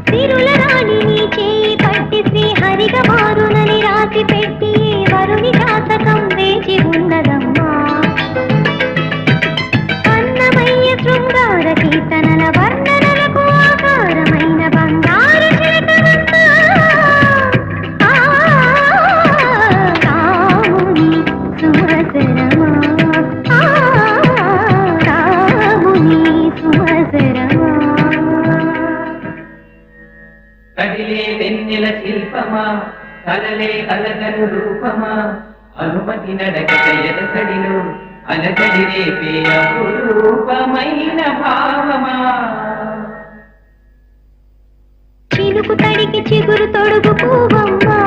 సిరుల రాణిని చేయి పట్టి శ్రీహరిగా మారునని రాసి పెట్టి వరుని జాతకం వేచి ఉన్నదమ్మా. అన్నమయ్య శృంగార కీర్తనల వర్ణనలకు ఆకారమైన బంగారు చిలకనమ్మా. రాముని సుమసరమా, రాముని సుమసరమా. కదిలే వెన్నెల శిల్పమా, కలలే అలగను రూపమా, అనుమతి నడకట ఎదసడిలో అలకడి రేపే అపురూపమైన భావమా. చిలుకు తడికి చిగురు తొడుగు పువ్వమ్మా.